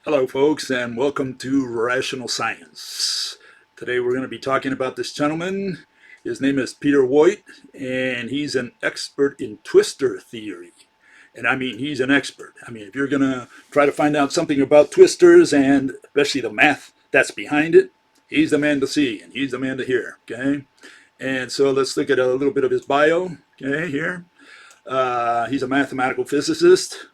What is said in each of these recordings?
Hello folks, and welcome to Rational Science. Today we're going to be talking about this gentleman. His name is Peter Woit, and he's an expert in twistor theory. And I mean, he's an expert. I mean, if you're going to try to find out something about twistors, and especially the math that's behind it, he's the man to see, and he's the man to hear, okay? And so let's look at a little bit of his bio, okay, here. He's a mathematical physicist.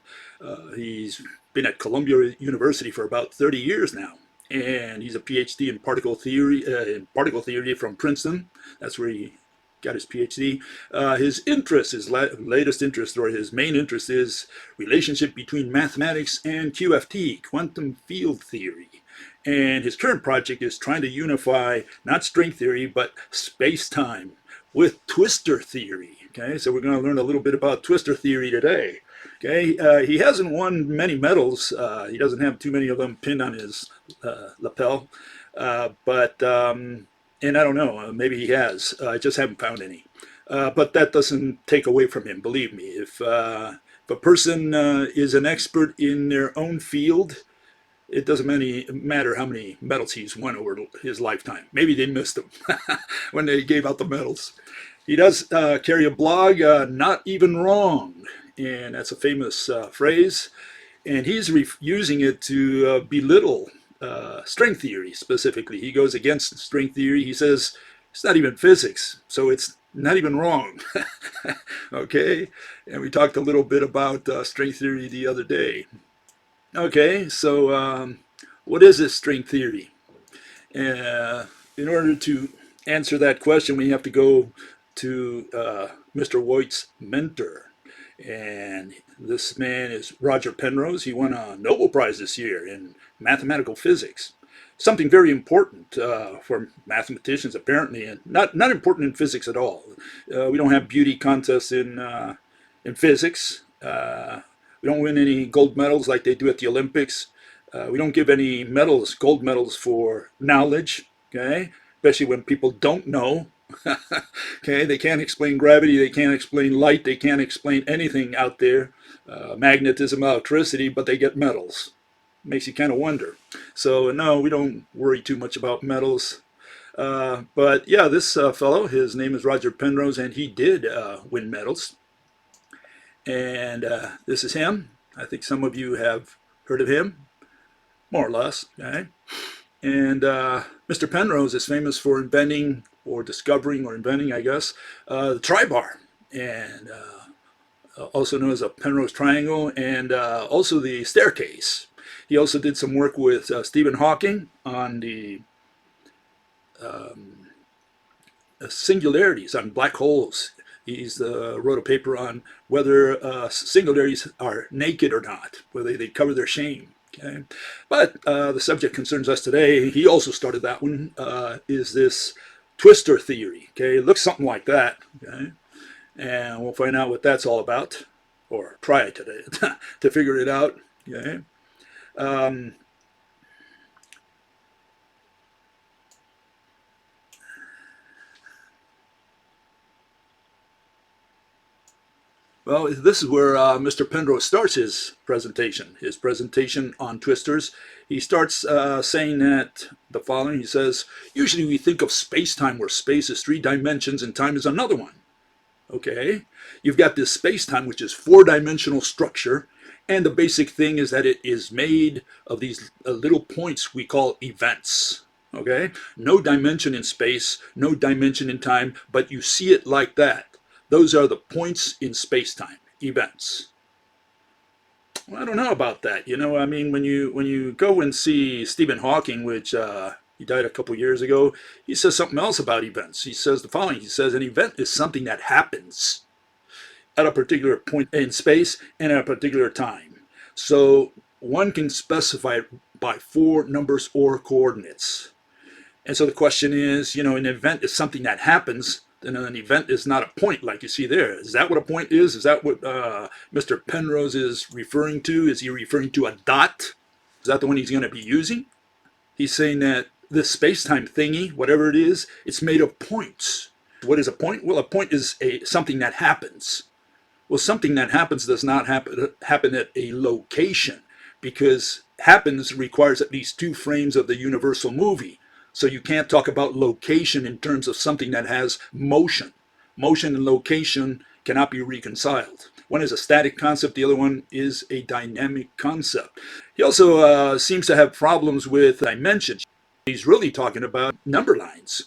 He's been at Columbia University for about 30 years now, and he's a PhD in particle theory from Princeton. That's where he got his PhD. His interest, his latest interest, or his main interest, is relationship between mathematics and QFT, quantum field theory. And his current project is trying to unify not string theory but space-time with twistor theory. Okay, so we're going to learn a little bit about twistor theory today. Okay, he hasn't won many medals. He doesn't have too many of them pinned on his lapel, and I don't know, maybe he has. I just haven't found any. But that doesn't take away from him, believe me. If a person is an expert in their own field, it doesn't matter how many medals he's won over his lifetime. Maybe they missed him when they gave out the medals. He does carry a blog, Not Even Wrong, and that's a famous phrase. And he's using it to belittle string theory specifically. He goes against string theory. He says it's not even physics, so it's not even wrong. Okay, and we talked a little bit about string theory the other day. Okay, so what is this string theory? In order to answer that question, we have to go to Mr. Woit's mentor. And this man is Roger Penrose. He won a Nobel Prize this year in mathematical physics. Something very important for mathematicians, apparently, and not important in physics at all. We don't have beauty contests in physics. We don't win any gold medals like they do at the Olympics. We don't give any medals, gold medals, for knowledge, okay? Especially when people don't know. Okay, they can't explain gravity, they can't explain light, they can't explain anything out there, magnetism, electricity, but they get medals. Makes you kind of wonder. So no, we don't worry too much about medals. But yeah, this fellow, his name is Roger Penrose, and he did win medals. And this is him. I think some of you have heard of him, more or less. Okay? And Mr. Penrose is famous for inventing, or discovering, or inventing, I guess, the tribar, and also known as a Penrose triangle, and also the staircase. He also did some work with Stephen Hawking on the singularities, on black holes. He's wrote a paper on whether singularities are naked or not, whether they cover their shame. Okay, but the subject concerns us today. He also started that one. Is this twistor theory? Okay, it looks something like that. Okay, and we'll find out what that's all about, or try today to figure it out. Okay. Well, this is where Mr. Penrose starts his presentation on twistors. He starts saying that the following. He says, usually we think of space-time where space is 3 dimensions and time is another one. Okay, you've got this space-time, which is 4-dimensional structure, and the basic thing is that it is made of these little points we call events. Okay, no dimension in space, no dimension in time, but you see it like that. Those are the points in space-time, events. Well, I don't know about that. You know, I mean, when you go and see Stephen Hawking, which he died a couple years ago, he says something else about events. He says the following. He says an event is something that happens at a particular point in space and at a particular time. So one can specify it by 4 numbers or coordinates. And so the question is, you know, an event is something that happens. And an event is not a point like you see there. Is that what a point is? Is that what Mr. Penrose is referring to? Is he referring to a dot? Is that the one he's going to be using? He's saying that this space-time thingy, whatever it is, it's made of points. What is a point? Well, a point is something that happens. Well, something that happens does not happen at a location, because happens requires at least 2 frames of the universal movie. So you can't talk about location in terms of something that has motion. Motion and location cannot be reconciled. One is a static concept, the other one is a dynamic concept. He also seems to have problems with dimensions. He's really talking about number lines.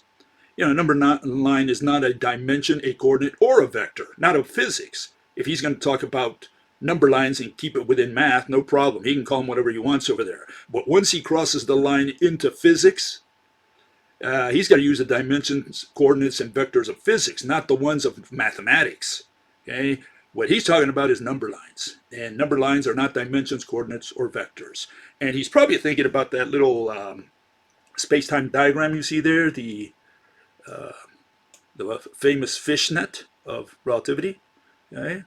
You know, a number line is not a dimension, a coordinate, or a vector, not of physics. If he's going to talk about number lines and keep it within math, no problem. He can call them whatever he wants over there. But once he crosses the line into physics, he's got to use the dimensions, coordinates, and vectors of physics, not the ones of mathematics. Okay? What he's talking about is number lines. And number lines are not dimensions, coordinates, or vectors. And he's probably thinking about that little space-time diagram you see there, the famous fishnet of relativity. Okay?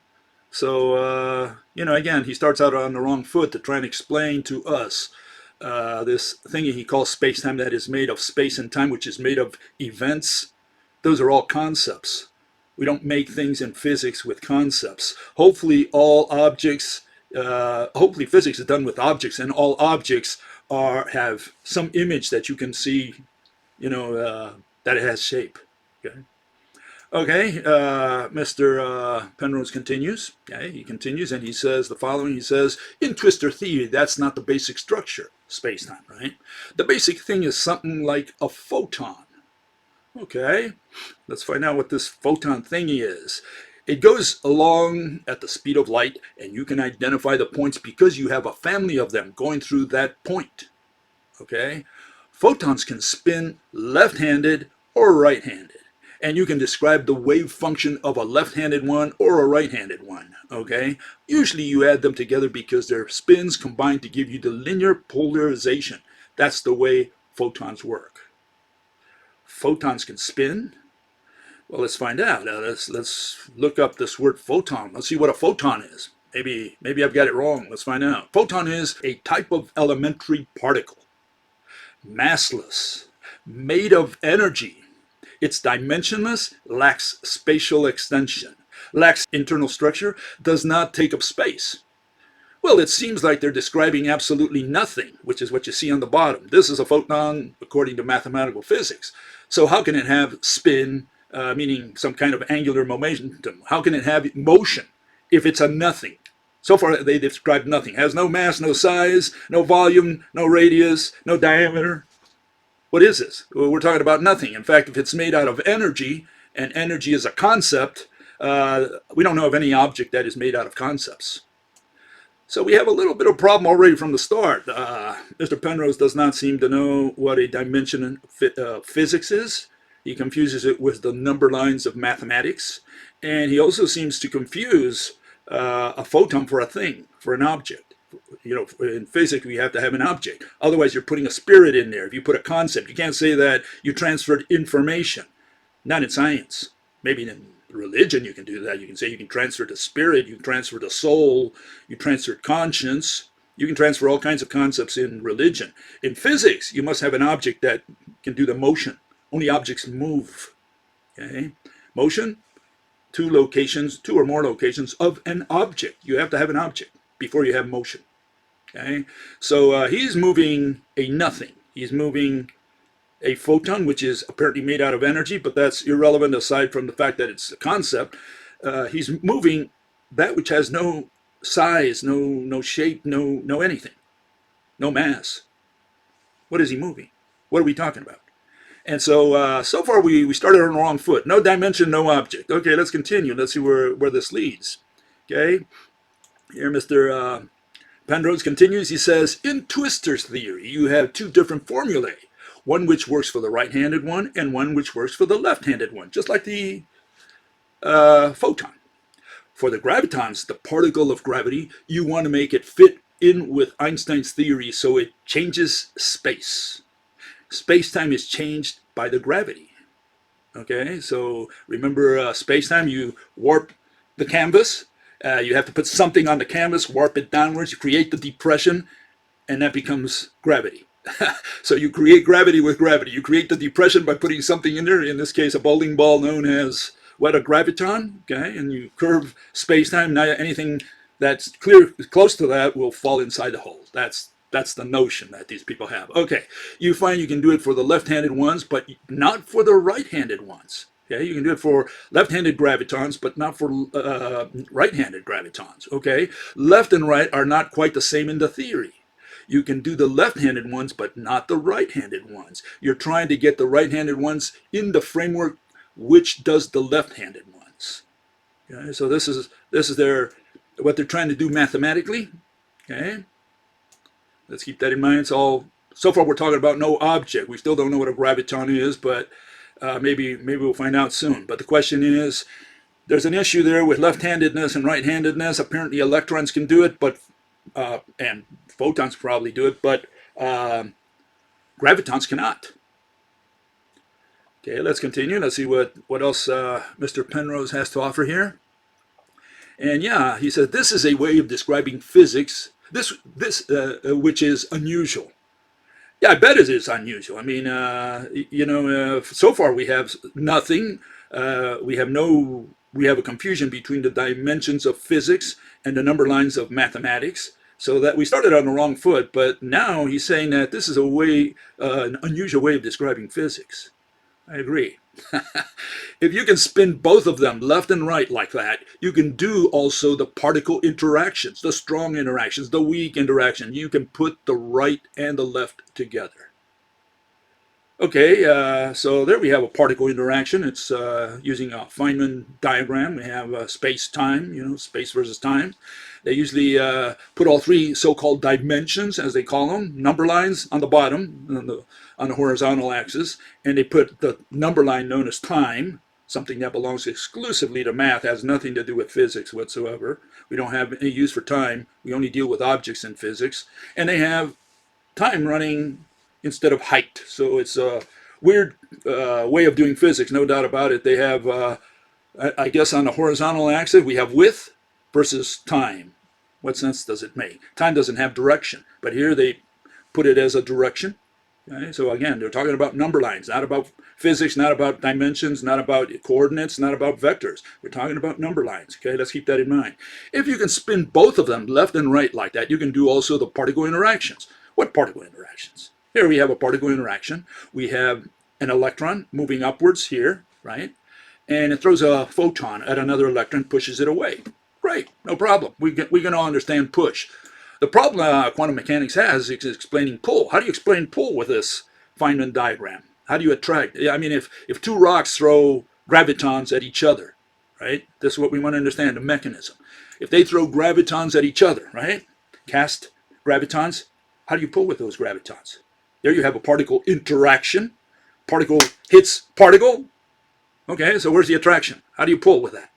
So, you know, again, he starts out on the wrong foot to try and explain to us this thing he calls space-time that is made of space and time, which is made of events. Those are all concepts. We don't make things in physics with concepts. Hopefully all objects, hopefully physics is done with objects, and all objects have some image that you can see, you know, that it has shape. Okay. Okay, Mr. Penrose continues. Okay, he continues and he says the following. He says, in Twistor Theory, that's not the basic structure, space-time, right? The basic thing is something like a photon. Okay, let's find out what this photon thingy is. It goes along at the speed of light, and you can identify the points because you have a family of them going through that point. Okay, photons can spin left-handed or right-handed. And you can describe the wave function of a left-handed one or a right-handed one, okay? Usually you add them together because their spins combine to give you the linear polarization. That's the way photons work. Photons can spin? Well, let's find out. Let's look up this word photon. Let's see what a photon is. Maybe I've got it wrong. Let's find out. Photon is a type of elementary particle, massless, made of energy. It's dimensionless, lacks spatial extension, lacks internal structure, does not take up space. Well, it seems like they're describing absolutely nothing, which is what you see on the bottom. This is a photon according to mathematical physics. So how can it have spin, meaning some kind of angular momentum? How can it have motion if it's a nothing? So far they described nothing. It has no mass, no size, no volume, no radius, no diameter. What is this? Well, we're talking about nothing. In fact, if it's made out of energy, and energy is a concept, we don't know of any object that is made out of concepts. So we have a little bit of problem already from the start. Mr. Penrose does not seem to know what a dimension of physics is. He confuses it with the number lines of mathematics. And he also seems to confuse a photon for a thing, for an object. You know, in physics, we have to have an object. Otherwise, you're putting a spirit in there. If you put a concept, you can't say that you transferred information. Not in science. Maybe in religion you can do that. You can say you can transfer the spirit, you can transfer the soul, you transfer conscience. You can transfer all kinds of concepts in religion. In physics, you must have an object that can do the motion. Only objects move. Okay? Motion, two or more locations of an object. You have to have an object before you have motion. Okay, so he's moving a nothing. He's moving a photon, which is apparently made out of energy, but that's irrelevant aside from the fact that it's a concept. He's moving that which has no size, no shape, no anything, no mass. What is he moving? What are we talking about? And so so far we started on the wrong foot. No dimension, no object. Okay, let's continue. Let's see where this leads. Okay. Here, Mr. Penrose continues. He says, in Twistor's theory, you have 2 different formulae, one which works for the right-handed one and one which works for the left-handed one, just like the photon. For the gravitons, the particle of gravity, you want to make it fit in with Einstein's theory so it changes space. Space-time is changed by the gravity. Okay, so remember space-time, you warp the canvas. You have to put something on the canvas, warp it downwards, you create the depression, and that becomes gravity. So you create gravity with gravity. You create the depression by putting something in there, in this case a bowling ball known as, what, a graviton? Okay, and you curve space-time. Now anything that's close to that will fall inside the hole. That's That's the notion that these people have. Okay, you find you can do it for the left-handed ones, but not for the right-handed ones. Okay, you can do it for left-handed gravitons, but not for right-handed gravitons. Okay, left and right are not quite the same in the theory. You can do the left-handed ones, but not the right-handed ones. You're trying to get the right-handed ones in the framework which does the left-handed ones. Okay, so this is what they're trying to do mathematically. Okay, let's keep that in mind. It's all, so far we're talking about no object. We still don't know what a graviton is, but maybe we'll find out soon. But the question is, there's an issue there with left-handedness and right-handedness. Apparently electrons can do it, but and photons probably do it, but gravitons cannot. Okay, let's continue. Let's see what else Mr. Penrose has to offer here. And yeah, he said this is a way of describing physics, which is unusual. Yeah, I bet it is unusual. I mean, so far we have nothing. We have a confusion between the dimensions of physics and the number lines of mathematics. So that we started on the wrong foot, but now he's saying that this is a way, an unusual way of describing physics. I agree. If you can spin both of them left and right like that, you can do also the particle interactions, the strong interactions, the weak interactions. You can put the right and the left together. Okay, so there we have a particle interaction. It's using a Feynman diagram. We have space-time, space versus time. They usually put all three so-called dimensions, as they call them, number lines on the bottom, on the horizontal axis, and they put the number line known as time, something that belongs exclusively to math, has nothing to do with physics whatsoever. We don't have any use for time. We only deal with objects in physics. And they have time running instead of height. So it's a weird way of doing physics, no doubt about it. They have, I guess on the horizontal axis, we have width versus time. What sense does it make? Time doesn't have direction, but here they put it as a direction. Okay? So again, they're talking about number lines, not about physics, not about dimensions, not about coordinates, not about vectors. We're talking about number lines. Okay, let's keep that in mind. If you can spin both of them left and right like that, you can do also the particle interactions. What particle interactions? Here we have a particle interaction. We have an electron moving upwards here, right? And it throws a photon at another electron, pushes it away. Great, no problem. We're going to understand push. The problem quantum mechanics has is explaining pull. How do you explain pull with this Feynman diagram? How do you attract? I mean, if two rocks throw gravitons at each other, right? This is what we want to understand, the mechanism. If they throw gravitons at each other, right? Cast gravitons, how do you pull with those gravitons? There you have a particle interaction. Particle hits particle. Okay, so where's the attraction? How do you pull with that?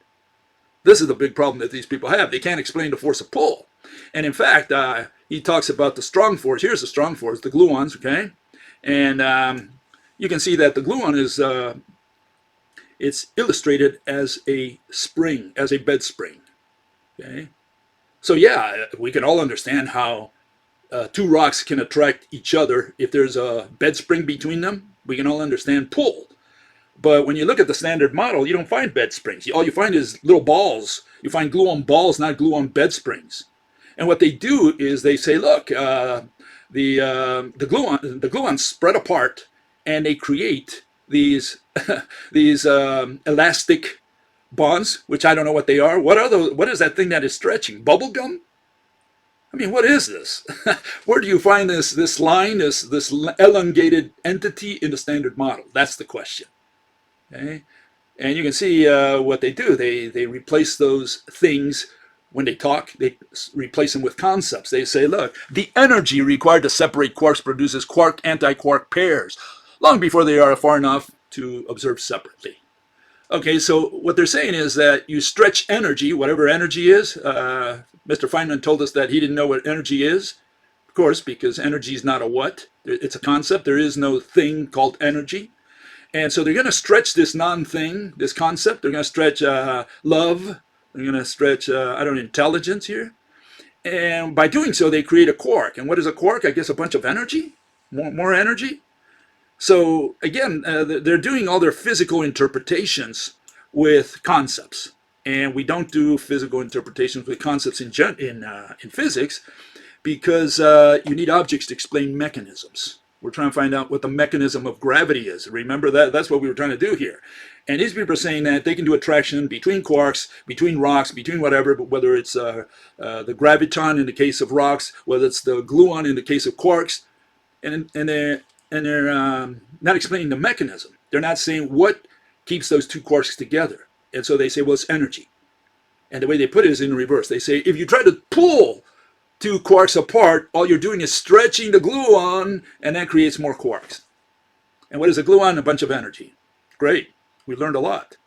This is the big problem that these people have. They can't explain the force of pull. And in fact, he talks about the strong force. Here's the strong force, the gluons, okay? And you can see that the gluon is, it's illustrated as a spring, as a bed spring, okay? So yeah, we can all understand how two rocks can attract each other. If there's a bed spring between them, we can all understand pull. But when you look at the standard model, you don't find bed springs. All you find is little balls. You find gluon balls, not gluon bed springs. And what they do is they say, look, the gluons spread apart, and they create these these elastic bonds, which I don't know what they are. What are those? What is that thing that is stretching? Bubble gum? I mean, what is this? Where do you find this line, this elongated entity in the standard model? That's the question. Okay? And you can see what they do. They replace those things when they talk. They replace them with concepts. They say, look, the energy required to separate quarks produces quark-antiquark pairs, long before they are far enough to observe separately. Okay, so what they're saying is that you stretch energy, whatever energy is. Mr. Feynman told us that he didn't know what energy is, of course, because energy is not a what. It's a concept. There is no thing called energy. And so they're going to stretch this non-thing, this concept. They're going to stretch love. They're going to stretch, intelligence here. And by doing so, they create a quark. And what is a quark? I guess a bunch of energy, more energy. So again, they're doing all their physical interpretations with concepts. And we don't do physical interpretations with concepts in physics, because you need objects to explain mechanisms. We're trying to find out what the mechanism of gravity is. Remember that? That's what we were trying to do here. And these people are saying that they can do attraction between quarks, between rocks, between whatever, but whether it's the graviton in the case of rocks, whether it's the gluon in the case of quarks, and they're not explaining the mechanism. They're not saying what keeps those two quarks together. And so they say, well, it's energy. And the way they put it is in reverse. They say, if you try to pull two quarks apart, all you're doing is stretching the gluon, and that creates more quarks. And what is a gluon? A bunch of energy. Great. We learned a lot.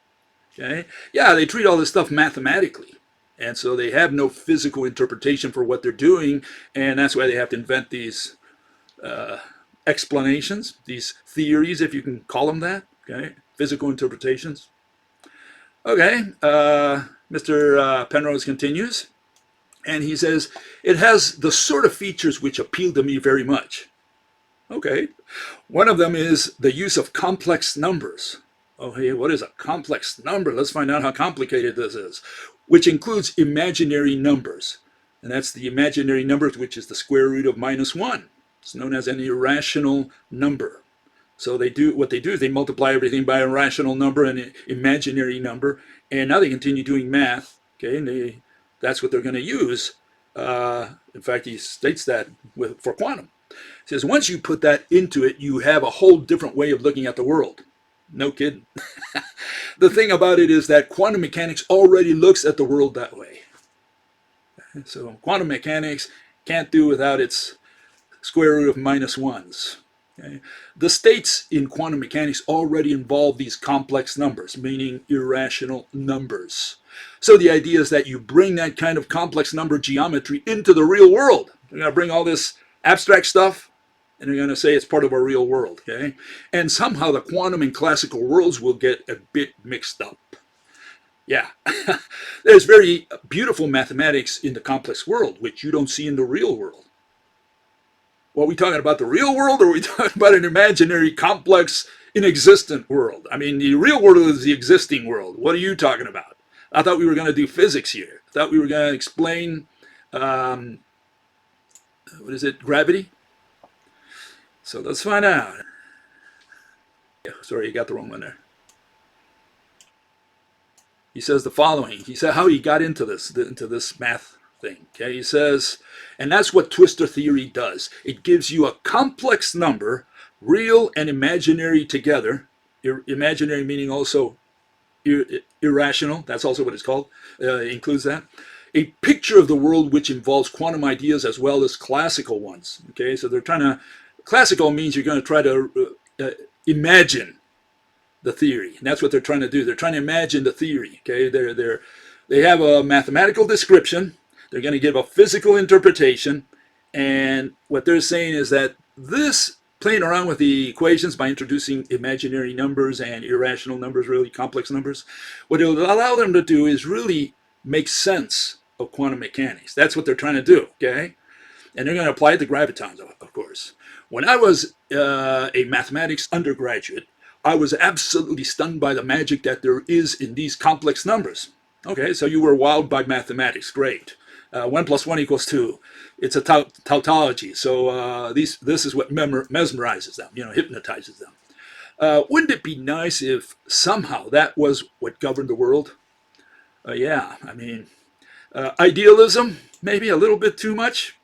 Okay? Yeah, they treat all this stuff mathematically. And so they have no physical interpretation for what they're doing, and that's why they have to invent these explanations, these theories, if you can call them that. Okay? Physical interpretations. Okay, Mr. Penrose continues, and he says, it has the sort of features which appeal to me very much. Okay, one of them is the use of complex numbers. Oh, hey, what is a complex number? Let's find out how complicated this is. Which includes imaginary numbers. And that's the imaginary number, which is the square root of -1. It's known as an irrational number. So they do what they do is they multiply everything by a rational number and an imaginary number, and now they continue doing math. Okay, and that's what they're going to use. In fact, he states that for quantum. He says once you put that into it, you have a whole different way of looking at the world. No kidding. The thing about it is that quantum mechanics already looks at the world that way. So quantum mechanics can't do without its square root of -1s. Okay. The states in quantum mechanics already involve these complex numbers, meaning irrational numbers. So the idea is that you bring that kind of complex number geometry into the real world. You're going to bring all this abstract stuff, and you're going to say it's part of our real world. Okay? And somehow the quantum and classical worlds will get a bit mixed up. Yeah, there's very beautiful mathematics in the complex world, which you don't see in the real world. Well, are we talking about the real world, or are we talking about an imaginary, complex, inexistent world? I mean, the real world is the existing world. What are you talking about? I thought we were going to do physics here. I thought we were going to explain, what is it, gravity? So let's find out. Yeah, sorry, you got the wrong one there. He says the following. He said how he got into this math thing. Okay, he says, and that's what Twistor Theory does. It gives you a complex number, real and imaginary together. Imaginary meaning also irrational. That's also what it's called. It includes that. A picture of the world which involves quantum ideas as well as classical ones. Okay, so they're trying to. Classical means you're going to try to imagine the theory, and that's what they're trying to do. They're trying to imagine the theory. Okay, they have a mathematical description. They're going to give a physical interpretation, and what they're saying is that this playing around with the equations by introducing imaginary numbers and irrational numbers, really complex numbers, what it will allow them to do is really make sense of quantum mechanics. That's what they're trying to do, okay? And they're going to apply it to gravitons, of course. When I was a mathematics undergraduate, I was absolutely stunned by the magic that there is in these complex numbers. Okay, so you were wowed by mathematics, great. 1 + 1 = 2. It's a tautology. So this is what mesmerizes them, hypnotizes them. Wouldn't it be nice if somehow that was what governed the world? Yeah, I mean, idealism, maybe a little bit too much.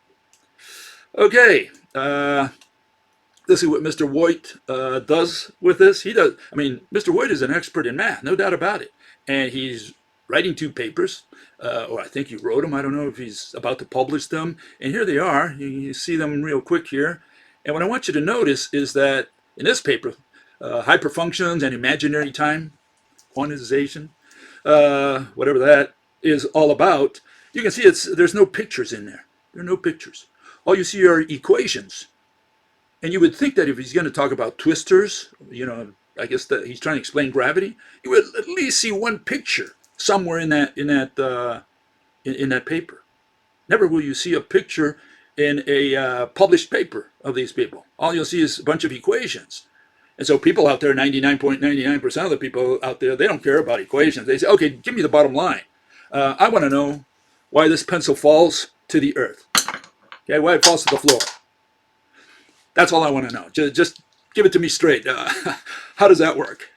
Okay, this is what Mr. Woit does with this. He does. I mean, Mr. Woit is an expert in math, no doubt about it. And he's writing 2 papers, or I think he wrote them. I don't know if he's about to publish them. And here they are. You see them real quick here. And what I want you to notice is that in this paper, hyperfunctions and imaginary time, quantization, whatever that is all about, you can see there's no pictures in there. There are no pictures. All you see are equations. And you would think that if he's going to talk about twistors, I guess that he's trying to explain gravity, you would at least see one picture somewhere in that paper. Never will you see a picture in a published paper of these people. All you'll see is a bunch of equations. And so people out there, 99.99% of the people out there, they don't care about equations. They say, okay, give me the bottom line. I want to know why this pencil falls to the earth. Okay, why it falls to the floor. That's all I want to know. Just give it to me straight. How does that work?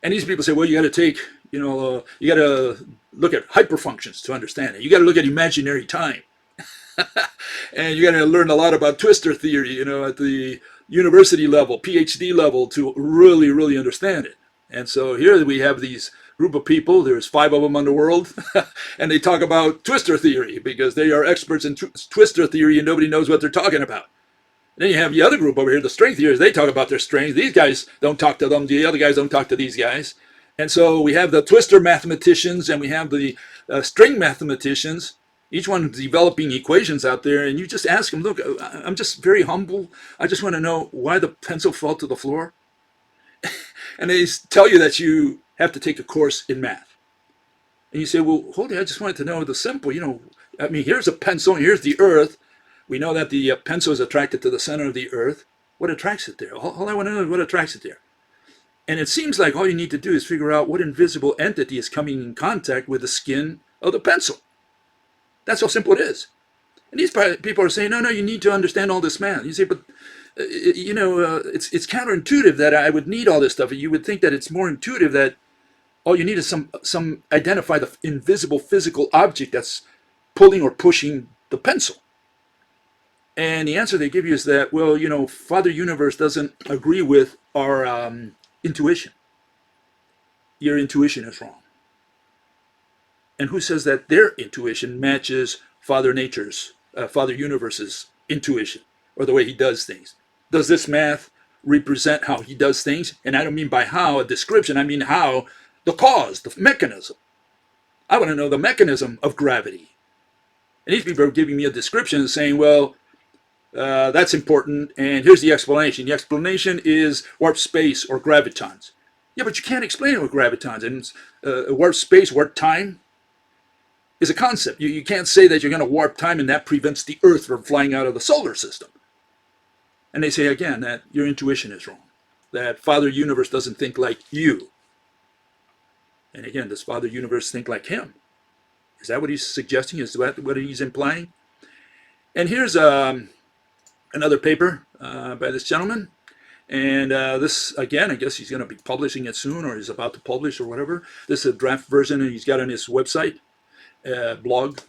And these people say, well, you got to take, you got to look at hyperfunctions to understand it. You got to look at imaginary time. And you got to learn a lot about Twistor Theory, at the university level, PhD level, to really, really understand it. And so here we have these group of people. There's 5 of them on the world, and they talk about Twistor Theory because they are experts in Twistor Theory, and nobody knows what they're talking about. Then you have the other group over here, the string theorists. They talk about their strings. These guys don't talk to them. The other guys don't talk to these guys. And so we have the Twistor mathematicians and we have the string mathematicians. Each one developing equations out there. And you just ask them, look, I'm just very humble. I just want to know why the pencil fell to the floor. And they tell you that you have to take a course in math. And you say, well, hold on, I just wanted to know the simple, here's a pencil and here's the earth. We know that the pencil is attracted to the center of the earth. What attracts it there? All I want to know is what attracts it there. And it seems like all you need to do is figure out what invisible entity is coming in contact with the skin of the pencil. That's how simple it is. And these people are saying, no, you need to understand all this math. You say, but, it's counterintuitive that I would need all this stuff. You would think that it's more intuitive that all you need is some identify the invisible physical object that's pulling or pushing the pencil. And the answer they give you is that, well, Father Universe doesn't agree with our intuition. Your intuition is wrong. And who says that their intuition matches Father Universe's intuition, or the way he does things? Does this math represent how he does things? And I don't mean by how, a description, I mean how, the cause, the mechanism. I want to know the mechanism of gravity. And these people are giving me a description and saying, well, that's important, and here's the explanation. The explanation is warp space or gravitons. Yeah, but you can't explain it with gravitons. And warp space, warp time is a concept. You can't say that you're going to warp time and that prevents the Earth from flying out of the solar system. And they say again that your intuition is wrong, that Father Universe doesn't think like you. And again, does Father Universe think like him? Is that what he's suggesting? Is that what he's implying? And here's another paper by this gentleman. And this, again, I guess he's going to be publishing it soon, or he's about to publish or whatever. This is a draft version, and he's got on his website, blog.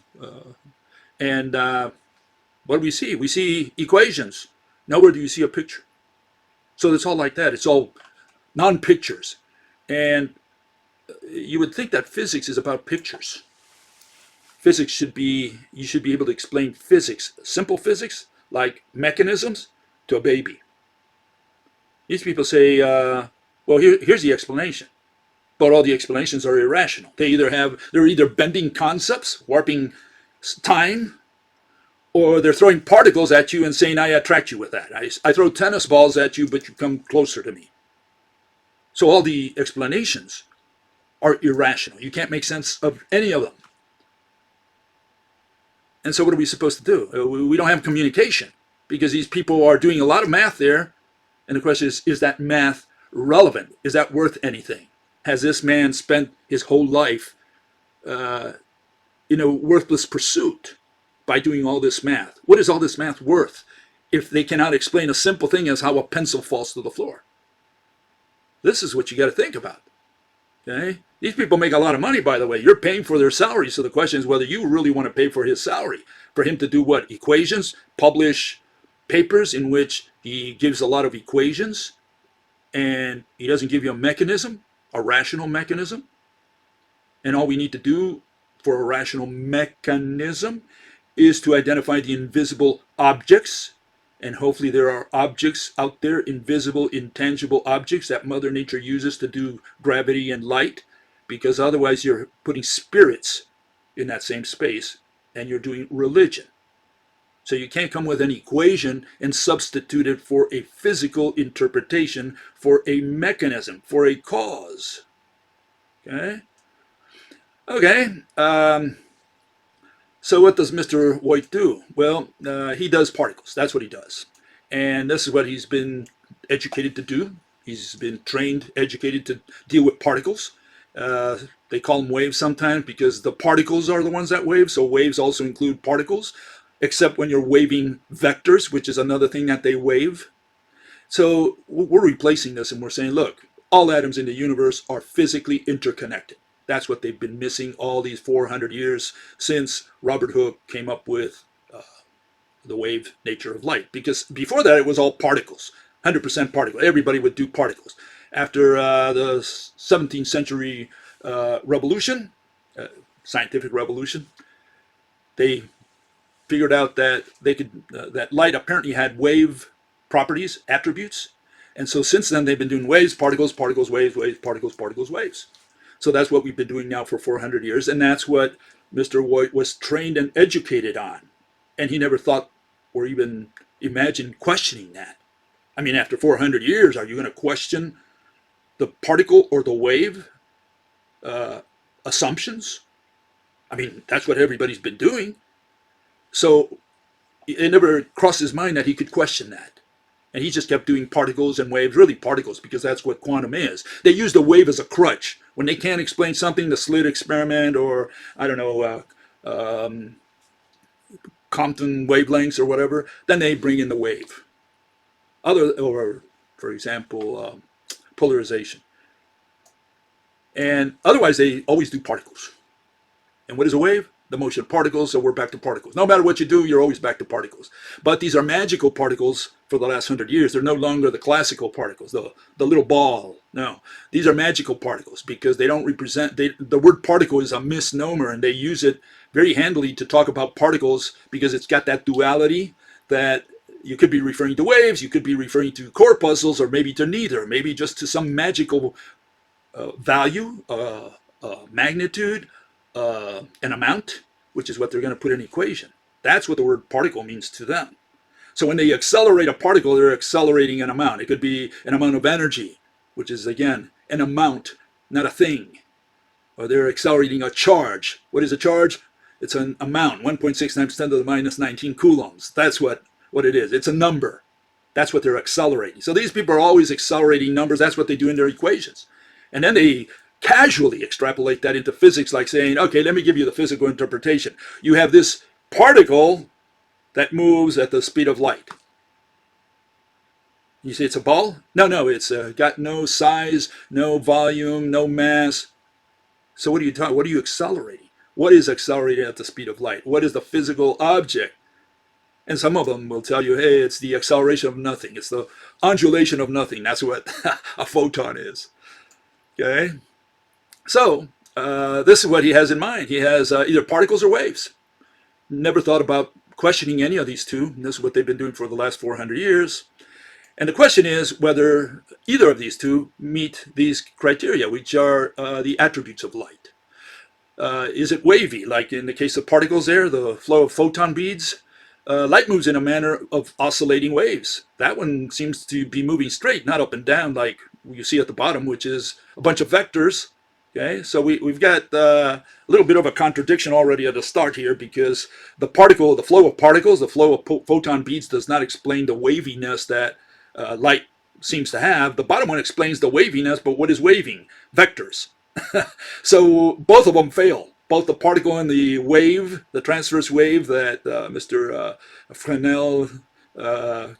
And what do we see? We see equations. Nowhere do you see a picture. So it's all like that. It's all non-pictures. And you would think that physics is about pictures. Physics should be, you should be able to explain physics, simple physics, like mechanisms, to a baby. These people say, well, here's the explanation. But all the explanations are irrational. They're either bending concepts, warping time, or they're throwing particles at you and saying, I attract you with that. I throw tennis balls at you, but you come closer to me. So all the explanations are irrational. You can't make sense of any of them. And so what are we supposed to do? We don't have communication because these people are doing a lot of math there. And the question is that math relevant? Is that worth anything? Has this man spent his whole life in a worthless pursuit by doing all this math? What is all this math worth if they cannot explain a simple thing as how a pencil falls to the floor? This is what you got to think about. Okay? These people make a lot of money, by the way. You're paying for their salary, so the question is whether you really want to pay for his salary. For him to do what? Equations, publish papers in which he gives a lot of equations, and he doesn't give you a mechanism, a rational mechanism. And all we need to do for a rational mechanism is to identify the invisible objects. And hopefully there are objects out there, invisible, intangible objects that Mother Nature uses to do gravity and light, because otherwise you're putting spirits in that same space and you're doing religion. So you can't come with an equation and substitute it for a physical interpretation, for a mechanism, for a cause. Okay? Okay. So what does Mr. Woit do? Well, he does particles. That's what he does. And this is what he's been educated to do. He's been trained, educated to deal with particles. They call them waves sometimes because the particles are the ones that wave. So waves also include particles. except when you're waving vectors, which is another thing that they wave. So we're replacing this and we're saying, look, all atoms in the universe are physically interconnected. That's what they've been missing all these 400 years since Robert Hooke came up with the wave nature of light. Because before that, it was all particles, 100% particles. Everybody would do particles. After the 17th century revolution, scientific revolution, they figured out that they could that light apparently had wave properties, attributes. And so since then, they've been doing waves, particles, particles, waves, waves, particles, particles, waves. So that's what we've been doing now for 400 years. And that's what Mr. Woit was trained and educated on. And he never thought or even imagined questioning that. I mean, after 400 years, are you going to question the particle or the wave assumptions? I mean, that's what everybody's been doing. So it never crossed his mind that he could question that. And he just kept doing particles and waves, really particles, because that's what quantum is. They use the wave as a crutch. When they can't explain something, the slit experiment or, I don't know, Compton wavelengths or whatever, then they bring in the wave. Or, for example, polarization. And otherwise, they always do particles. And what is a wave? The motion of particles, so we're back to particles. No matter what you do, you're always back to particles. But these are magical particles for the last 100 years. They're no longer the classical particles, the little ball. No, these are magical particles because they don't represent, the word particle is a misnomer, and they use it very handily to talk about particles because it's got that duality that you could be referring to waves, you could be referring to corpuscles, or maybe to neither, maybe just to some magical value, magnitude, an amount, which is what they're going to put in an equation. That's what the word particle means to them. So when they accelerate a particle, they're accelerating an amount. It could be an amount of energy, which is, again, an amount, not a thing. Or they're accelerating a charge. What is a charge? It's an amount, 1.6 times 10 to the minus 19 coulombs. That's what it is. It's a number. That's what they're accelerating. So these people are always accelerating numbers. That's what they do in their equations. And then they casually extrapolate that into physics, like saying, okay, let me give you the physical interpretation. You have this particle that moves at the speed of light. You say it's a ball? No, it's got no size, no volume, no mass. So what are you talking? What are you accelerating? What is accelerating at the speed of light? What is the physical object? And some of them will tell you, hey, it's the acceleration of nothing. It's the undulation of nothing. That's what a photon is. Okay? So this is what he has in mind. He has either particles or waves. Never thought about questioning any of these two. And this is what they've been doing for the last 400 years. And the question is whether either of these two meet these criteria, which are the attributes of light. Is it wavy, like in the case of particles there, the flow of photon beads? Light moves in a manner of oscillating waves. That one seems to be moving straight, not up and down like you see at the bottom, which is a bunch of vectors. Okay, so we've got a little bit of a contradiction already at the start here, because the flow of particles, the flow of photon beads does not explain the waviness that light seems to have. The bottom one explains the waviness, but what is waving? Vectors. So both of them fail. Both the particle and the wave, the transverse wave that Mr. Fresnel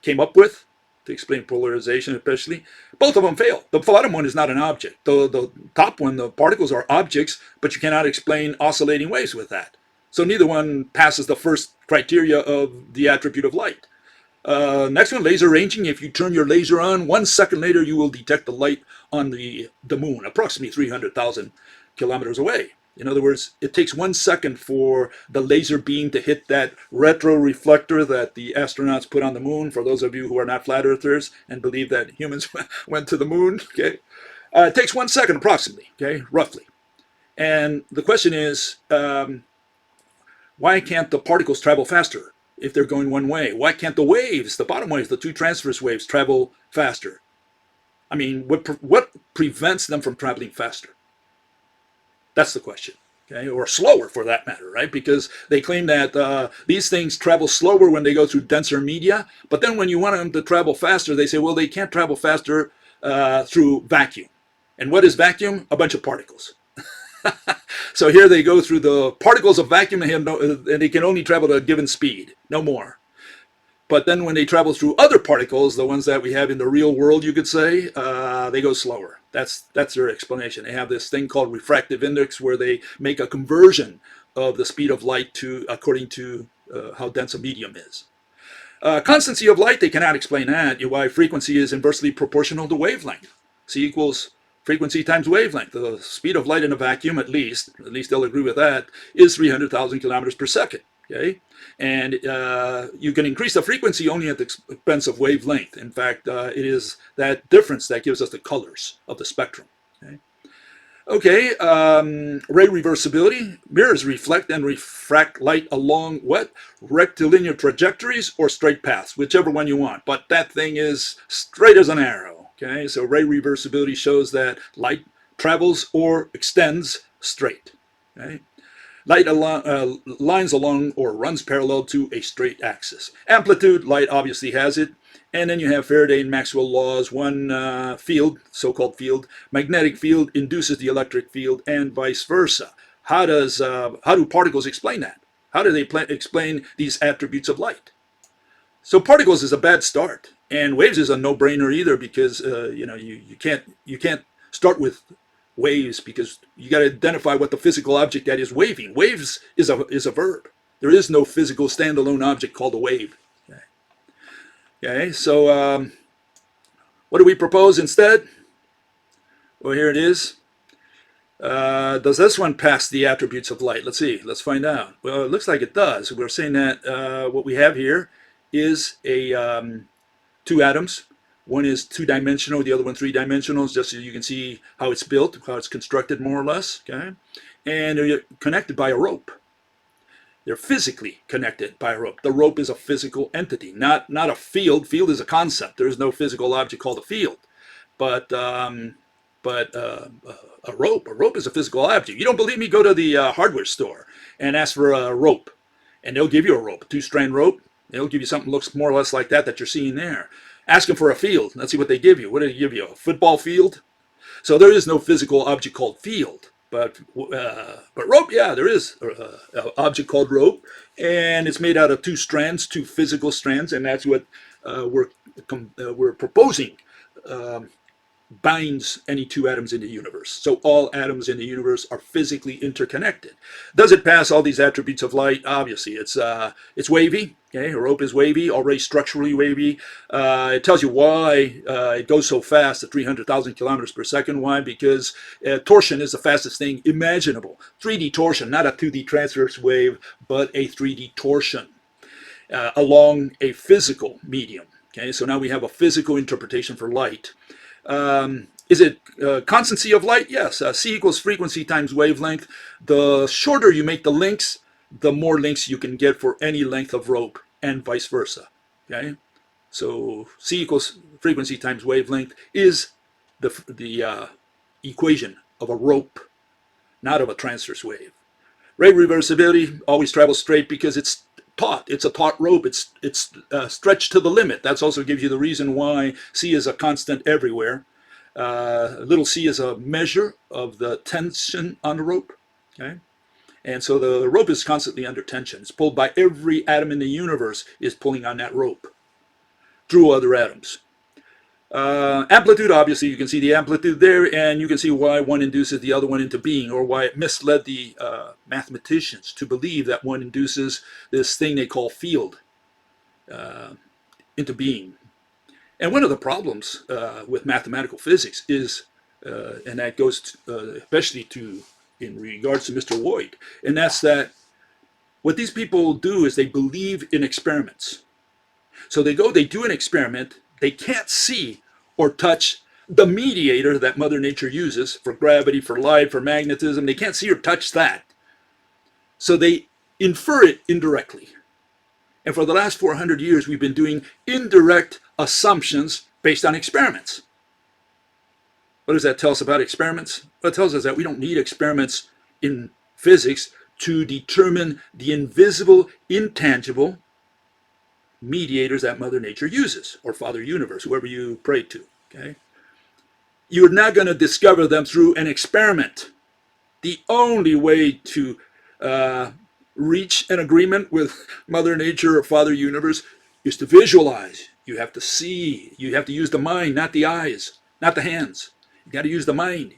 came up with to explain polarization especially, both of them fail. The bottom one is not an object. The top one, the particles are objects, but you cannot explain oscillating waves with that. So neither one passes the first criteria of the attribute of light. Next one, laser ranging. If you turn your laser on, 1 second later you will detect the light on the moon, approximately 300,000 kilometers away. In other words, it takes 1 second for the laser beam to hit that retroreflector that the astronauts put on the moon, for those of you who are not flat earthers and believe that humans went to the moon. Okay, it takes 1 second approximately, okay, roughly. And the question is, why can't the particles travel faster if they're going one way? Why can't the waves, the bottom waves, the two transverse waves, travel faster? I mean, what prevents them from traveling faster? That's the question, okay? Or slower for that matter, right? Because they claim that these things travel slower when they go through denser media, but then when you want them to travel faster, they say, well, they can't travel faster through vacuum. And what is vacuum? A bunch of particles. So here they go through the particles of vacuum and they can only travel at a given speed, no more. But then when they travel through other particles, the ones that we have in the real world, you could say, they go slower. That's their explanation. They have this thing called refractive index where they make a conversion of the speed of light to according to how dense a medium is. Constancy of light, they cannot explain that. Why frequency is inversely proportional to wavelength. C equals frequency times wavelength. The speed of light in a vacuum, at least they'll agree with that, is 300,000 kilometers per second. Okay, and you can increase the frequency only at the expense of wavelength. In fact, it is that difference that gives us the colors of the spectrum. Okay, ray reversibility. Mirrors reflect and refract light along what? Rectilinear trajectories or straight paths, whichever one you want. But that thing is straight as an arrow. Okay, so ray reversibility shows that light travels or extends straight. Okay. Light lines along or runs parallel to a straight axis. Amplitude, light obviously has it. And then you have Faraday and Maxwell laws. One field, so-called field, magnetic field induces the electric field and vice versa. How do particles explain that? How do they explain these attributes of light? So particles is a bad start. And waves is a no-brainer either because you can't start with waves because you got to identify what the physical object that is waving. Waves is a verb. There is no physical standalone object called a wave. Okay, so what do we propose instead? Well, here it is. Does this one pass the attributes of light? Let's see. Let's find out. Well, it looks like it does. We're saying that what we have here is two atoms. One is two-dimensional, the other one three-dimensional, just so you can see how it's built, how it's constructed more or less, okay? And they're connected by a rope. They're physically connected by a rope. The rope is a physical entity, not a field. Field is a concept. There is no physical object called a field. But a rope is a physical object. You don't believe me? Go to the hardware store and ask for a rope, and they'll give you a rope, a two-strand rope. They'll give you something that looks more or less like that you're seeing there. Ask them for a field. Let's see what they give you. What do they give you? A football field? So there is no physical object called field. But rope, yeah, there is an object called rope. And it's made out of two strands, two physical strands. And that's what we're proposing binds any two atoms in the universe. So all atoms in the universe are physically interconnected. Does it pass all these attributes of light? Obviously, it's wavy. Okay, a rope is wavy, already structurally wavy. It tells you why it goes so fast at 300,000 kilometers per second. Why? Because torsion is the fastest thing imaginable. 3D torsion, not a 2D transverse wave, but a 3D torsion along a physical medium. Okay, so now we have a physical interpretation for light. Is it constancy of light? Yes. C equals frequency times wavelength. The shorter you make the links, the more links you can get for any length of rope, and vice versa. Okay, so C equals frequency times wavelength is the equation of a rope, not of a transverse wave. Ray reversibility always travels straight because it's taut. It's a taut rope. It's stretched to the limit. That also gives you the reason why C is a constant everywhere. Little c is a measure of the tension on the rope. Okay. And so the rope is constantly under tension. It's pulled by every atom in the universe is pulling on that rope through other atoms. Amplitude, obviously, you can see the amplitude there, and you can see why one induces the other one into being, or why it misled the mathematicians to believe that one induces this thing they call field into being. And one of the problems with mathematical physics is, and that goes especially in regards to Mr. Woit, and that's that what these people do is they believe in experiments. So they do an experiment, they can't see or touch the mediator that Mother Nature uses for gravity, for light, for magnetism. They can't see or touch that. So they infer it indirectly. And for the last 400 years, we've been doing indirect assumptions based on experiments. What does that tell us about experiments? Well, it tells us that we don't need experiments in physics to determine the invisible, intangible mediators that Mother Nature uses, or Father Universe, whoever you pray to. Okay? You're not going to discover them through an experiment. The only way to reach an agreement with Mother Nature or Father Universe is to visualize. You have to see. You have to use the mind, not the eyes, not the hands. You got to use the mind.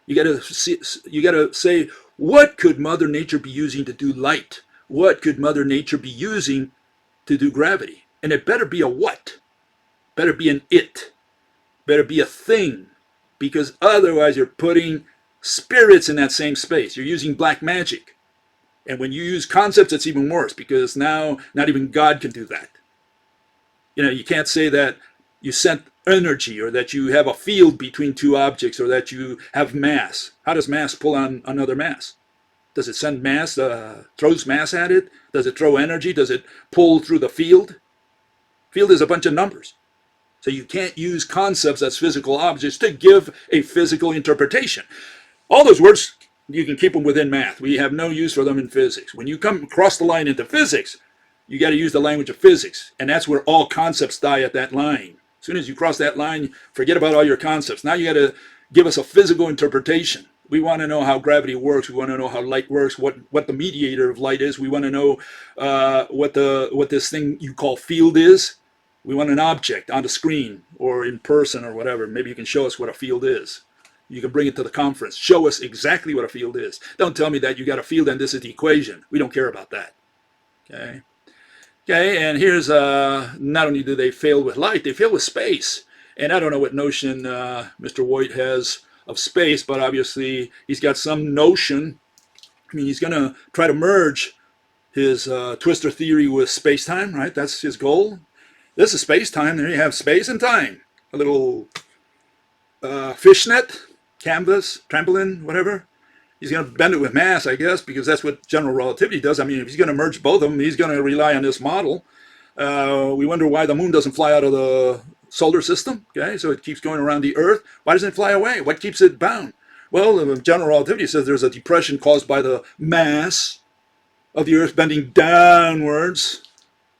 You got to see, you got to say, what could Mother Nature be using to do light? What could Mother Nature be using to do gravity? And it better be a what? Better be an it. Better be a thing. Because otherwise you're putting spirits in that same space. You're using black magic. And when you use concepts, it's even worse, because now not even God can do that. You know, you can't say that you sent energy, or that you have a field between two objects, or that you have mass. How does mass pull on another mass? Does it send mass, throws mass at it? Does it throw energy? Does it pull through the field? Field is a bunch of numbers. So you can't use concepts as physical objects to give a physical interpretation. All those words, you can keep them within math. We have no use for them in physics. When you come across the line into physics, you got to use the language of physics. And that's where all concepts die at that line. As soon as you cross that line, forget about all your concepts. Now you got to give us a physical interpretation. We want to know how gravity works. We want to know how light works, what the mediator of light is. We want to know what this thing you call field is. We want an object on the screen or in person or whatever. Maybe you can show us what a field is. You can bring it to the conference. Show us exactly what a field is. Don't tell me that you got a field and this is the equation. We don't care about that. Okay. Okay, and here's, not only do they fail with light, they fail with space. And I don't know what notion Mr. Woit has of space, but obviously he's got some notion. I mean, he's going to try to merge his Twistor theory with space-time, right? That's his goal. This is space-time. There you have space and time. A little fishnet, canvas, trampoline, whatever. He's going to bend it with mass, I guess, because that's what general relativity does. I mean, if he's going to merge both of them, he's going to rely on this model. We wonder why the moon doesn't fly out of the solar system. Okay, so it keeps going around the Earth. Why doesn't it fly away? What keeps it bound? Well, general relativity says there's a depression caused by the mass of the Earth bending downwards,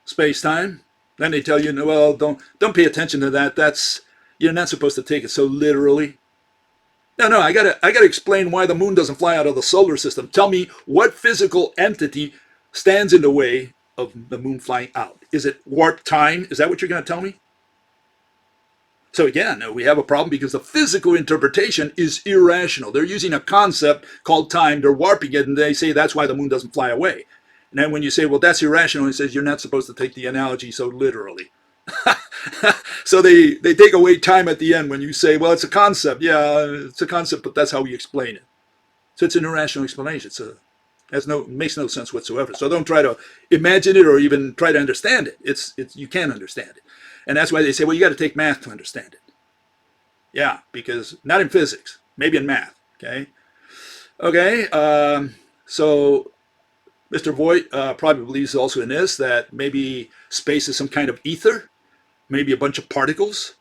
space-time. Then they tell you, well, don't pay attention to that. You're not supposed to take it so literally. No, I gotta explain why the moon doesn't fly out of the solar system. Tell me what physical entity stands in the way of the moon flying out. Is it warp time? Is that what you're going to tell me? So again, we have a problem because the physical interpretation is irrational. They're using a concept called time. They're warping it, and they say that's why the moon doesn't fly away. And then when you say, well, that's irrational, he says you're not supposed to take the analogy so literally. So they take away time at the end when you say, well, it's a concept. Yeah, it's a concept, but that's how we explain it. So it's an irrational explanation. It makes no sense whatsoever. So don't try to imagine it or even try to understand it. You can't understand it. And that's why they say, well, you got to take math to understand it. Yeah, because not in physics, maybe in math. Okay. So Mr. Woit probably believes also in this, that maybe space is some kind of ether, maybe a bunch of particles,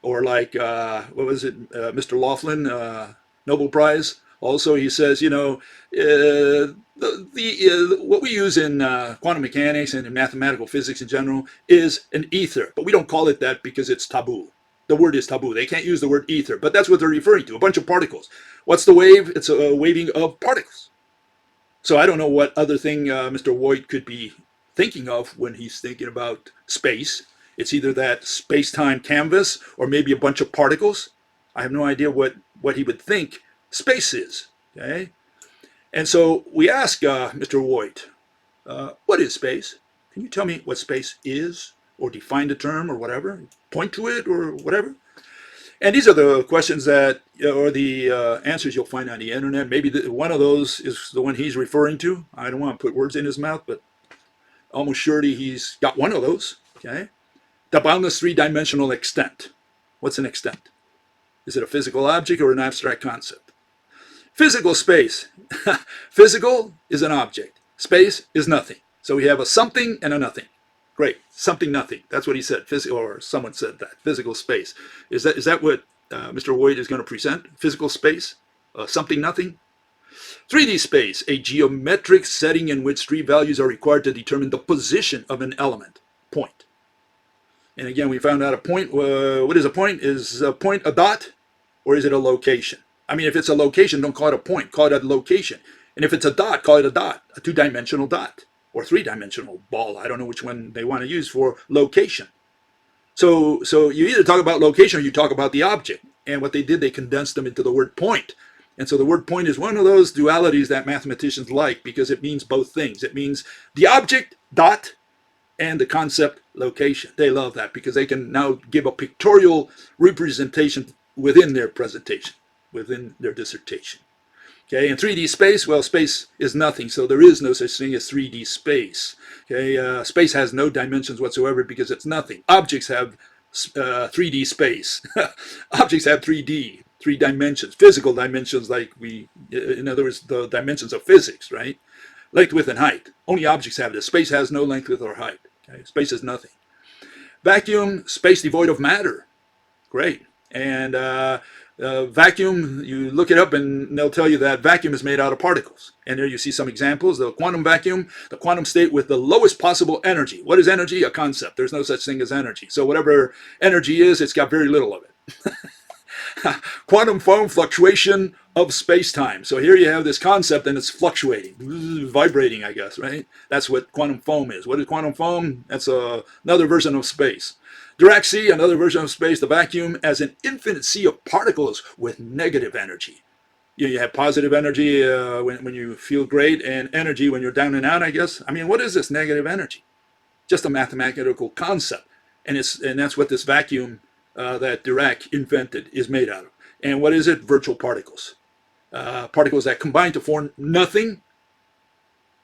or like, what was it, Mr. Laughlin, Nobel Prize. Also, he says, what we use in quantum mechanics and in mathematical physics in general is an ether, but we don't call it that because it's taboo. The word is taboo. They can't use the word ether, but that's what they're referring to, a bunch of particles. What's the wave? It's a waving of particles. So I don't know what other thing Mr. Woit could be thinking of when he's thinking about space. It's either that space-time canvas or maybe a bunch of particles. I have no idea what he would think space is. Okay? And so we ask Mr. Woit, what is space? Can you tell me what space is, or define the term, or whatever? Point to it, or whatever? And these are the questions that, or the answers you'll find on the internet. Maybe one of those is the one he's referring to. I don't want to put words in his mouth, but almost surely he's got one of those. Okay? The boundless three-dimensional extent. What's an extent? Is it a physical object or an abstract concept? Physical space. Physical is an object. Space is nothing. So we have a something and a nothing. Great. Something, nothing. That's what he said. Physical, or someone said that. Physical space. Is that what Mr. Woit is going to present? Physical space? Something, nothing? 3D space. A geometric setting in which three values are required to determine the position of an element. Point. And again, we found out a point. What is a point? Is a point a dot, or is it a location? I mean, if it's a location, don't call it a point, call it a location. And if it's a dot, call it a dot, a two-dimensional dot, or three-dimensional ball. I don't know which one they want to use for location. So you either talk about location or you talk about the object. And what they did, they condensed them into the word point. And so the word point is one of those dualities that mathematicians like because it means both things. It means the object, dot, and the concept, location. They love that because they can now give a pictorial representation within their presentation, within their dissertation. Okay, in 3D space, well, space is nothing, so there is no such thing as 3D space. Okay, space has no dimensions whatsoever because it's nothing. Objects have 3D space. Objects have 3D, 3 dimensions, physical dimensions, like in other words, the dimensions of physics, right? Length, width, and height. Only objects have this. Space has no length, width, or height. Okay, space is nothing. Vacuum, space devoid of matter. Great. And vacuum, you look it up and they'll tell you that vacuum is made out of particles. And there you see some examples. The quantum vacuum, the quantum state with the lowest possible energy. What is energy? A concept. There's no such thing as energy. So whatever energy is, it's got very little of it. Quantum foam, fluctuation of space-time. So here you have this concept and it's fluctuating, vibrating, I guess, right? That's what quantum foam is. What is quantum foam? That's another version of space. Dirac sea, another version of space. The vacuum as an infinite sea of particles with negative energy. You have positive energy when you feel great and energy when you're down and out, I guess. I mean, what is this negative energy? Just a mathematical concept. And that's what this vacuum that Dirac invented is made out of. And what is it? Virtual particles. Particles that combine to form nothing,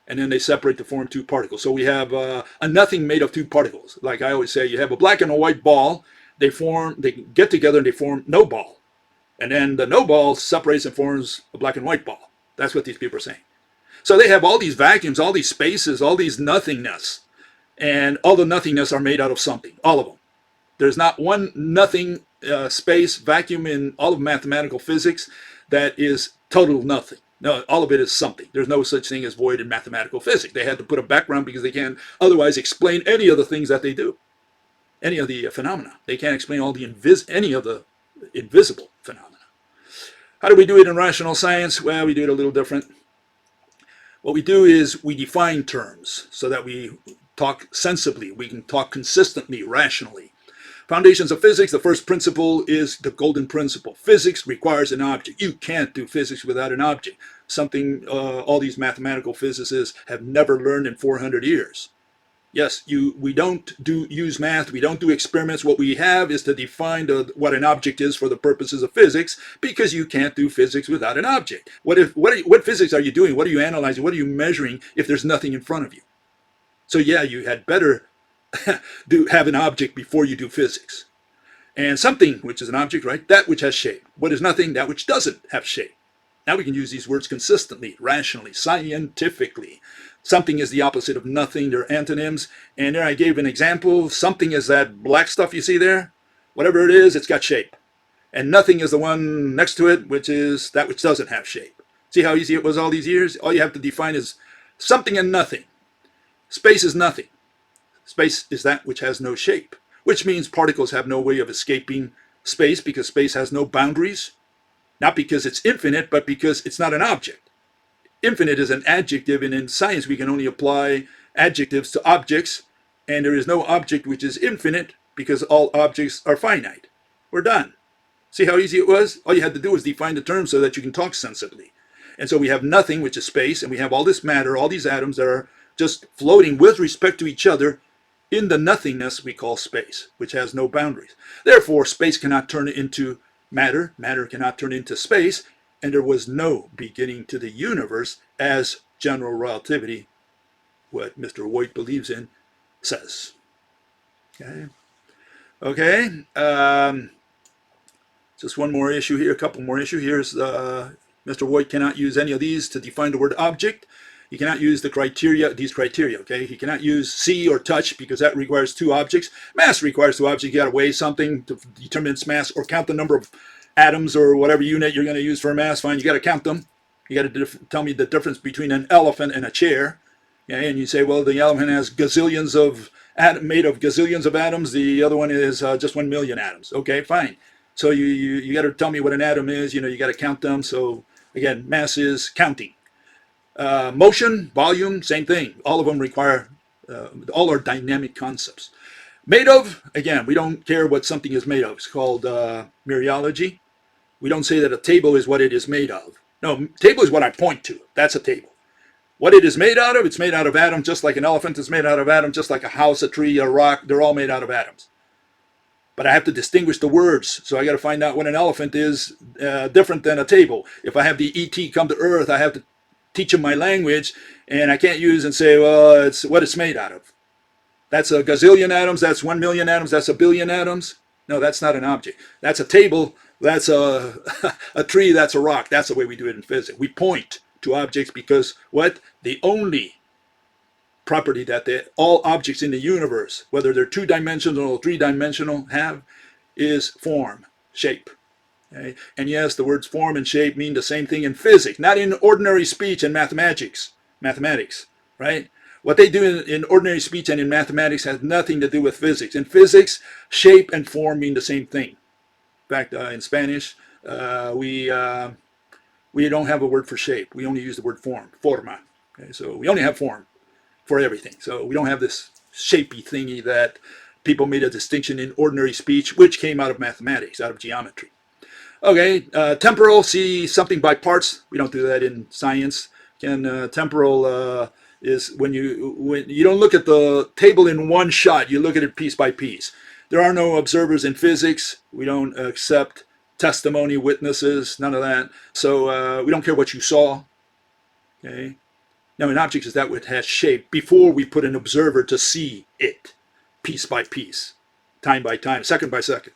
and then they separate to form 2 particles. So we have a nothing made of 2 particles. Like I always say, you have a black and a white ball. They get together and they form no ball. And then the no ball separates and forms a black and white ball. That's what these people are saying. So they have all these vacuums, all these spaces, all these nothingness. And all the nothingness are made out of something, all of them. There's not one nothing space vacuum in all of mathematical physics that is total nothing. No, all of it is something. There's no such thing as void in mathematical physics. They had to put a background because they can't otherwise explain any of the things that they do, any of the phenomena. They can't explain all the any of the invisible phenomena. How do we do it in rational science? Well, we do it a little different. What we do is we define terms so that we talk sensibly. We can talk consistently, rationally. Foundations of physics, the first principle is the golden principle. Physics requires an object. You can't do physics without an object. Something all these mathematical physicists have never learned in 400 years. Yes, we don't use math, we don't do experiments. What we have is to define what an object is for the purposes of physics, because you can't do physics without an object. What physics are you doing? What are you analyzing? What are you measuring if there's nothing in front of you? So yeah, you had better have an object before you do physics. And something, which is an object, right? That which has shape. What is nothing? That which doesn't have shape. Now we can use these words consistently, rationally, scientifically. Something is the opposite of nothing. They're antonyms. And there I gave an example. Something is that black stuff you see there. Whatever it is, it's got shape. And nothing is the one next to it, which is that which doesn't have shape. See how easy it was all these years? All you have to define is something and nothing. Space is nothing. Space is that which has no shape, which means particles have no way of escaping space because space has no boundaries. Not because it's infinite, but because it's not an object. Infinite is an adjective, and in science we can only apply adjectives to objects, and there is no object which is infinite because all objects are finite. We're done. See how easy it was? All you had to do was define the term so that you can talk sensibly. And so we have nothing, which is space, and we have all this matter, all these atoms that are just floating with respect to each other in the nothingness we call space, which has no boundaries. Therefore, space cannot turn into matter, matter cannot turn into space, and there was no beginning to the universe, as general relativity, what Mr. Woit believes in, says. Okay. Just one more issue here, a couple more issues. Here's Mr. Woit cannot use any of these to define the word object. He cannot use these criteria, okay? He cannot use see or touch because that requires 2 objects. Mass requires 2 objects. You got to weigh something to determine its mass or count the number of atoms or whatever unit you're going to use for a mass. Fine, you got to count them. You got to tell me the difference between an elephant and a chair. Okay? And you say, well, the elephant has gazillions of made of gazillions of atoms. The other one is just 1 million atoms. Okay, fine. So you got to tell me what an atom is. You got to count them. So again, mass is counting. Motion, volume, same thing. All of them require, all are dynamic concepts. Made of, again, we don't care what something is made of. It's called mereology. We don't say that a table is what it is made of. No, table is what I point to. That's a table. What it is made out of, it's made out of atoms, just like an elephant is made out of atoms, just like a house, a tree, a rock, they're all made out of atoms. But I have to distinguish the words, so I got to find out what an elephant is different than a table. If I have the ET come to Earth, I have to teach him my language, and I can't use and say, well, it's what it's made out of. That's a gazillion atoms, that's 1 million atoms, that's a billion atoms. No, that's not an object. That's a table, that's a tree, that's a rock. That's the way we do it in physics. We point to objects because what? The only property that all objects in the universe, whether they're two-dimensional or three-dimensional, have is form, shape. Okay? And yes, the words form and shape mean the same thing in physics, not in ordinary speech and mathematics, right? What they do in ordinary speech and in mathematics has nothing to do with physics. In physics, shape and form mean the same thing. In fact, in Spanish, we don't have a word for shape. We only use the word form, forma. Okay? So we only have form for everything. So we don't have this shapey thingy that people made a distinction in ordinary speech, which came out of mathematics, out of geometry. Okay, temporal, see something by parts. We don't do that in science. Again, temporal is when you don't look at the table in one shot, you look at it piece by piece. There are no observers in physics. We don't accept testimony, witnesses, none of that. So we don't care what you saw. Okay. Now, an object is that which has shape before we put an observer to see it, piece by piece, time by time, second by second.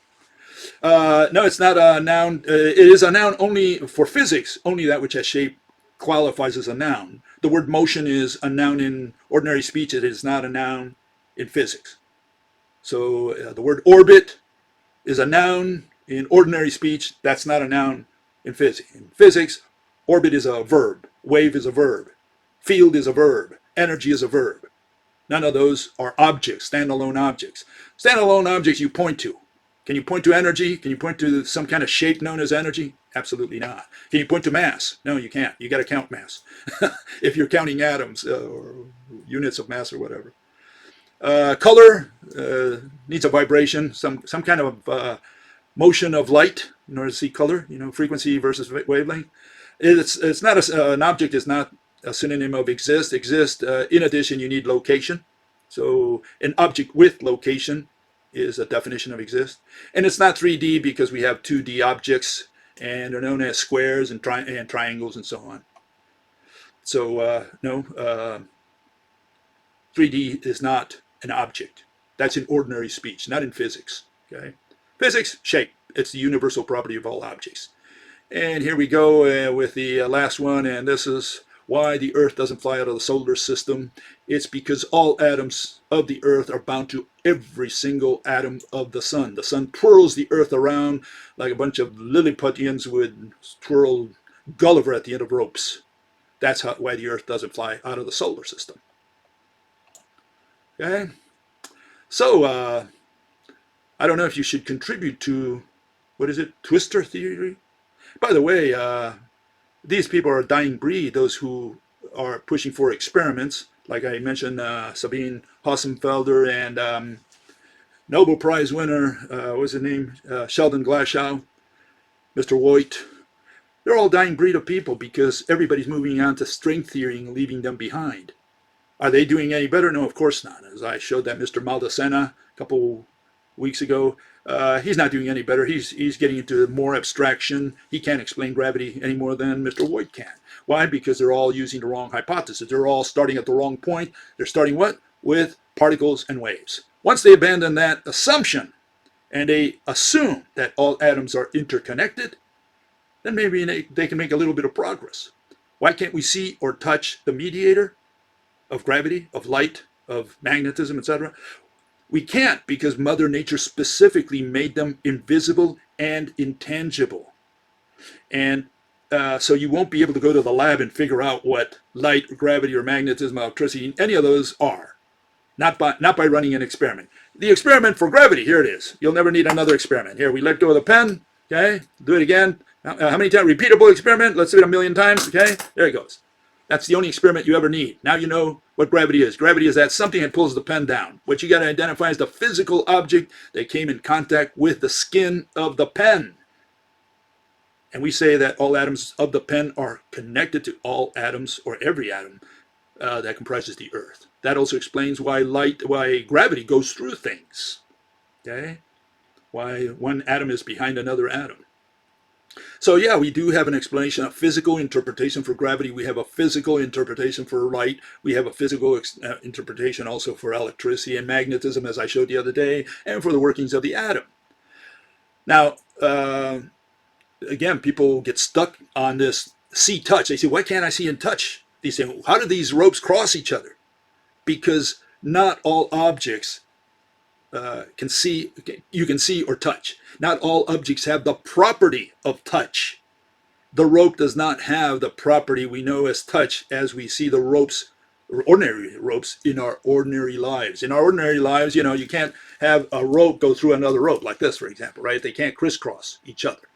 No, it's not a noun. It is a noun only for physics. Only that which has shape qualifies as a noun. The word motion is a noun in ordinary speech. It is not a noun in physics. So the word orbit is a noun in ordinary speech. That's not a noun in physics. In physics, orbit is a verb. Wave is a verb. Field is a verb. Energy is a verb. None of those are objects, standalone objects. Standalone objects you point to. Can you point to energy? Can you point to some kind of shape known as energy? Absolutely not. Can you point to mass? No, you can't. You got to count mass. If you're counting atoms or units of mass or whatever. Color needs a vibration, some kind of motion of light in order to see color. Frequency versus wavelength. It's not an object is not a synonym of exist. In addition, you need location. So an object with location is a definition of exist. And it's not 3D because we have 2D objects and they're known as squares and triangles and so on. So no, 3D is not an object. That's in ordinary speech, not in physics. Okay, physics, shape. It's the universal property of all objects. And here we go with the last one, and this is why the Earth doesn't fly out of the solar system. It's because all atoms of the Earth are bound to every single atom of the sun. The sun twirls the Earth around like a bunch of Lilliputians would twirl Gulliver at the end of ropes. That's why the Earth doesn't fly out of the solar system. Okay? So, I don't know if you should contribute to, what is it, Twistor Theory? By the way, these people are a dying breed, those who are pushing for experiments. Like I mentioned, Sabine Hossenfelder and Nobel Prize winner, what was his name? Sheldon Glashow, Mr. Woit. They're all dying breed of people because everybody's moving on to string theory and leaving them behind. Are they doing any better? No, of course not. As I showed that Mr. Maldacena a couple weeks ago, he's not doing any better. He's getting into more abstraction. He can't explain gravity any more than Mr. Woit can. Why? Because they're all using the wrong hypothesis. They're all starting at the wrong point. They're starting what? With particles and waves. Once they abandon that assumption and they assume that all atoms are interconnected, then maybe they can make a little bit of progress. Why can't we see or touch the mediator of gravity, of light, of magnetism, etc.? We can't because Mother Nature specifically made them invisible and intangible. And so you won't be able to go to the lab and figure out what light, or gravity, or magnetism, electricity, any of those are. Not by running an experiment. The experiment for gravity, here it is. You'll never need another experiment. Here, we let go of the pen, Okay, do it again. How many times? Repeatable experiment. Let's do it a million times. Okay, there it goes. That's the only experiment you ever need. Now you know what gravity is. Gravity is that something that pulls the pen down. What you got to identify is the physical object that came in contact with the skin of the pen. And we say that all atoms of the pen are connected to all atoms, or every atom that comprises the Earth. That also explains why gravity goes through things. Okay, why one atom is behind another atom. So yeah, we do have an explanation, a physical interpretation for gravity. We have a physical interpretation for light. We have a physical interpretation also for electricity and magnetism, as I showed the other day, and for the workings of the atom. Now, again, people get stuck on this see touch. They say, why can't I see and touch? They say, how do these ropes cross each other? Because not all objects you can see or touch. Not all objects have the property of touch. The rope does not have the property we know as touch, as we see the ropes, ordinary ropes, in our ordinary lives. In our ordinary lives, you know, you can't have a rope go through another rope, like this, for example, right? They can't crisscross each other.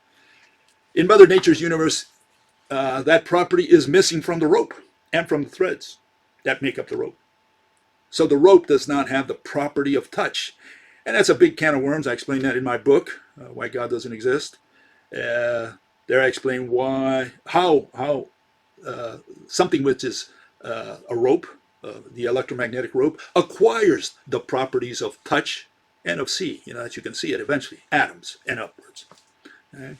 In Mother Nature's universe, that property is missing from the rope and from the threads that make up the rope. So the rope does not have the property of touch. And that's a big can of worms. I explain that in my book, Why God Doesn't Exist. There I explain how something which is a rope, the electromagnetic rope, acquires the properties of touch and of see, you know, that you can see it eventually, atoms and upwards. Okay?